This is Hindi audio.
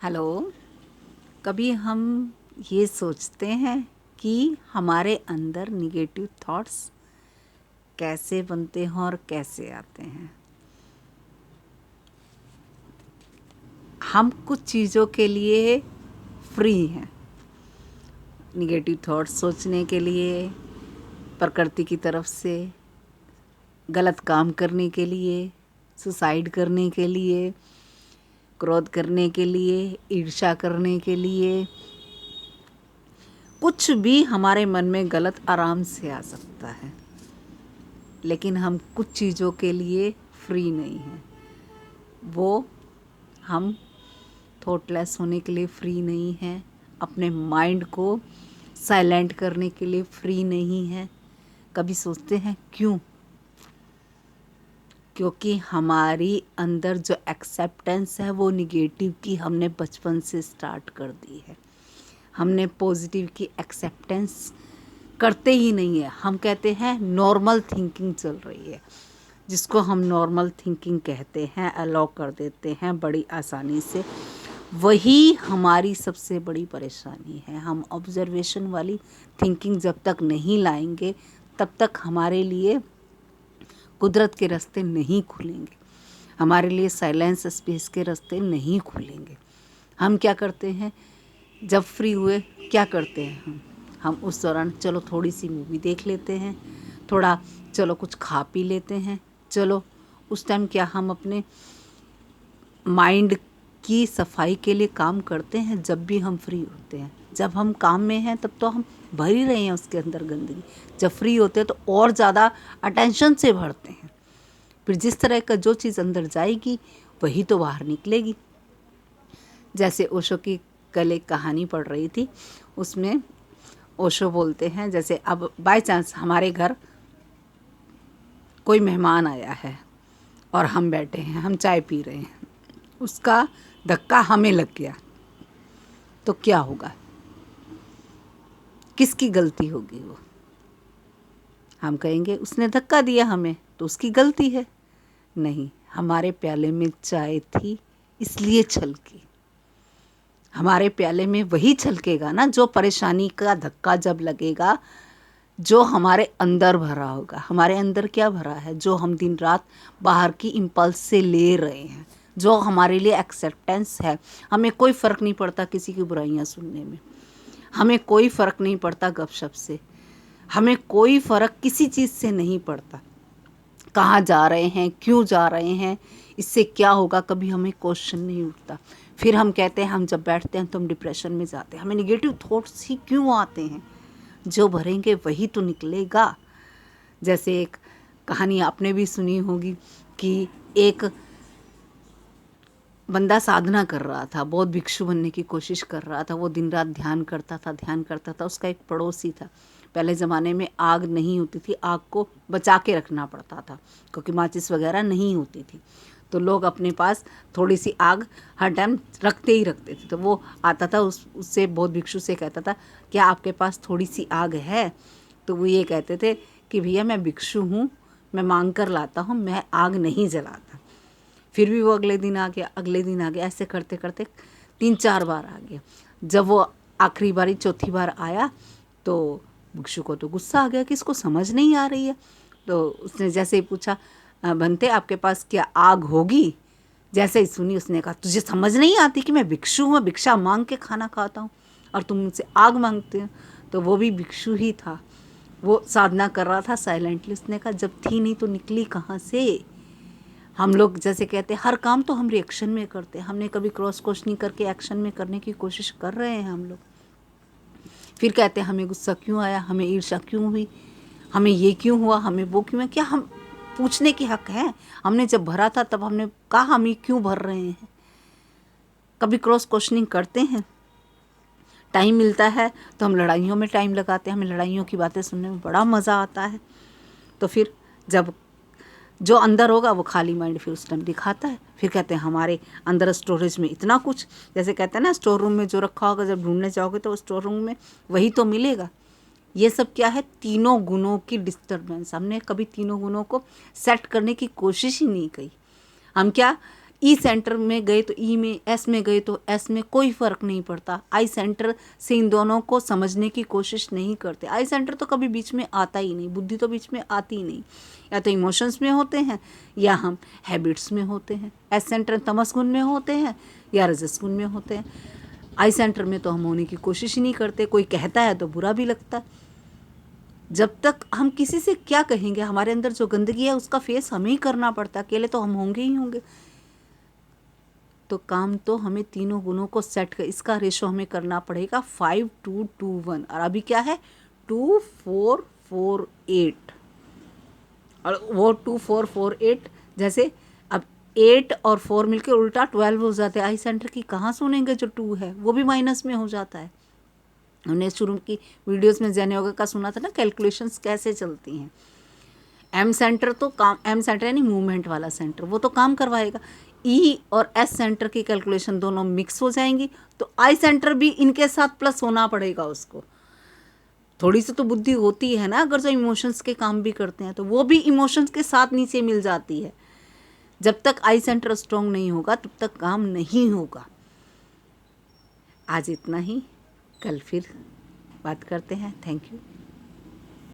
हेलो। कभी हम ये सोचते हैं कि हमारे अंदर निगेटिव थॉट्स कैसे बनते हैं और कैसे आते हैं। हम कुछ चीज़ों के लिए फ्री हैं, निगेटिव थॉट्स सोचने के लिए, प्रकृति की तरफ से, गलत काम करने के लिए, सुसाइड करने के लिए, क्रोध करने के लिए, ईर्ष्या करने के लिए। कुछ भी हमारे मन में गलत आराम से आ सकता है, लेकिन हम कुछ चीज़ों के लिए फ्री नहीं हैं। वो हम थॉटलेस होने के लिए फ्री नहीं हैं, अपने माइंड को साइलेंट करने के लिए फ्री नहीं हैं। कभी सोचते हैं क्यों? क्योंकि हमारी अंदर जो एक्सेप्टेंस है वो निगेटिव की हमने बचपन से स्टार्ट कर दी है। हमने पॉजिटिव की एक्सेप्टेंस करते ही नहीं है। हम कहते हैं नॉर्मल थिंकिंग चल रही है, जिसको हम नॉर्मल थिंकिंग कहते हैं, अलाउ कर देते हैं बड़ी आसानी से। वही हमारी सबसे बड़ी परेशानी है। हम ऑब्जर्वेशन वाली थिंकिंग जब तक नहीं लाएंगे तब तक हमारे लिए कुदरत के रास्ते नहीं खुलेंगे, हमारे लिए साइलेंस स्पेस के रास्ते नहीं खुलेंगे। हम क्या करते हैं, जब फ्री हुए क्या करते हैं हम उस दौरान चलो थोड़ी सी मूवी देख लेते हैं, थोड़ा चलो कुछ खा पी लेते हैं। चलो उस टाइम क्या हम अपने माइंड की सफाई के लिए काम करते हैं। जब भी हम फ्री होते हैं, जब हम काम में हैं तब तो हम भर ही रहे हैं उसके अंदर गंदगी। जब फ्री होते हैं तो और ज़्यादा अटेंशन से भरते हैं। फिर जिस तरह का जो चीज़ अंदर जाएगी वही तो बाहर निकलेगी। जैसे ओशो की कल एक कहानी पढ़ रही थी, उसमें ओशो बोलते हैं जैसे अब बाय चांस हमारे घर कोई मेहमान आया है और हम बैठे हैं, हम चाय पी रहे हैं, उसका धक्का हमें लग गया तो क्या होगा? किसकी गलती होगी? वो हम कहेंगे उसने धक्का दिया हमें तो उसकी गलती है। नहीं, हमारे प्याले में चाय थी इसलिए छलकी। हमारे प्याले में वही छलकेगा ना जो परेशानी का धक्का जब लगेगा, जो हमारे अंदर भरा होगा। हमारे अंदर क्या भरा है? जो हम दिन रात बाहर की इम्पल्स से ले रहे हैं, जो हमारे लिए एक्सेप्टेंस है। हमें कोई फ़र्क नहीं पड़ता किसी की बुराइयां सुनने में, हमें कोई फ़र्क नहीं पड़ता गपशप से, हमें कोई फ़र्क किसी चीज़ से नहीं पड़ता। कहाँ जा रहे हैं, क्यों जा रहे हैं, इससे क्या होगा, कभी हमें क्वेश्चन नहीं उठता। फिर हम कहते हैं, हम जब बैठते हैं तो हम डिप्रेशन में जाते हैं। हमें नेगेटिव थॉट्स ही क्यों आते हैं? जो भरेंगे वही तो निकलेगा। जैसे एक कहानी आपने भी सुनी होगी कि एक बंदा साधना कर रहा था, बहुत भिक्षु बनने की कोशिश कर रहा था। वो दिन रात ध्यान करता था। उसका एक पड़ोसी था। पहले ज़माने में आग नहीं होती थी, आग को बचा के रखना पड़ता था क्योंकि माचिस वगैरह नहीं होती थी। तो लोग अपने पास थोड़ी सी आग हर टाइम रखते ही रखते थे। तो वो आता था, उससे बहुत भिक्षु से कहता था, क्या आपके पास थोड़ी सी आग है? तो वो ये कहते थे कि भैया मैं भिक्षु हूँ, मैं मांग कर लाता हूँ, मैं आग नहीं जलाता। फिर भी वो अगले दिन आ गया, ऐसे करते करते 3-4 बार आ गया। जब वो आखिरी बारी चौथी बार आया तो भिक्षु को तो गुस्सा आ गया कि इसको समझ नहीं आ रही है। तो उसने जैसे ही पूछा, बनते आपके पास क्या आग होगी? जैसे ही सुनी उसने कहा, तुझे समझ नहीं आती कि मैं भिक्षु हूँ, भिक्षा मांग के खाना खाता हूँ और तुम मुझसे आग मांगते हो? तो वो भी भिक्षु ही था, वो साधना कर रहा था साइलेंटली। उसने कहा जब थी नहीं तो निकली कहाँ से? हम लोग जैसे कहते हैं हर काम तो हम रिएक्शन में करते हैं, हमने कभी क्रॉस क्वेश्चनिंग करके एक्शन में करने की कोशिश कर रहे हैं हम लोग। फिर कहते हैं हमें गुस्सा क्यों आया, हमें ईर्ष्या क्यों हुई, हमें ये क्यों हुआ, हमें वो क्यों है? क्या हम पूछने की हक है? हमने जब भरा था तब हमने कहा हम ये क्यों भर रहे हैं? कभी क्रॉस क्वेश्चनिंग करते हैं? टाइम मिलता है तो हम लड़ाइयों में टाइम लगाते हैं, हमें लड़ाइयों की बातें सुनने में बड़ा मज़ा आता है। तो फिर जब जो अंदर होगा वो खाली माइंड फिर उस टाइम दिखाता है। फिर कहते हैं हमारे अंदर स्टोरेज में इतना कुछ, जैसे कहते हैं ना स्टोर रूम में जो रखा होगा जब ढूंढने जाओगे तो स्टोर रूम में वही तो मिलेगा। ये सब क्या है? तीनों गुणों की डिस्टर्बेंस। हमने कभी तीनों गुणों को सेट करने की कोशिश ही नहीं की। हम क्या ई सेंटर में गए तो ई में, एस में गए तो एस में, कोई फ़र्क नहीं पड़ता। आई सेंटर से इन दोनों को समझने की कोशिश नहीं करते। आई सेंटर तो कभी बीच में आता ही नहीं, बुद्धि तो बीच में आती ही नहीं। या तो इमोशंस में होते हैं या हम हैबिट्स में होते हैं। एस सेंटर तमस गुण में होते हैं या रजस गुण में होते हैं। आई सेंटर में तो हम होने की कोशिश ही नहीं करते, कोई कहता है तो बुरा भी लगता है। जब तक हम किसी से क्या कहेंगे, हमारे अंदर जो गंदगी है उसका फेस हमें ही करना पड़ता है, अकेले तो हम होंगे ही होंगे। तो काम तो हमें तीनों गुणों को सेट कर, इसका रेशो हमें करना पड़ेगा 5:2:1। और अभी क्या है 2:4:4:8। और वो 2:4:4:8 जैसे अब 8 और 4 मिलके उल्टा 12 हो जाते हैं। आई सेंटर की कहाँ सुनेंगे, जो 2 है वो भी माइनस में हो जाता है। हमने शुरू की वीडियोस में जैन योगा का सुना था ना, कैलकुलेशंस कैसे चलती हैं। एम सेंटर तो काम, एम सेंटर यानी मूवमेंट वाला सेंटर, वो तो काम करवाएगा। ई और एस सेंटर की कैलकुलेशन दोनों मिक्स हो जाएंगी, तो आई सेंटर भी इनके साथ प्लस होना पड़ेगा उसको। थोड़ी सी तो बुद्धि होती है ना, अगर जो इमोशंस के काम भी करते हैं तो वो भी इमोशंस के साथ नीचे मिल जाती है। जब तक आई सेंटर स्ट्रॉन्ग नहीं होगा तब तक काम नहीं होगा। आज इतना ही, कल फिर बात करते हैं। Thank you.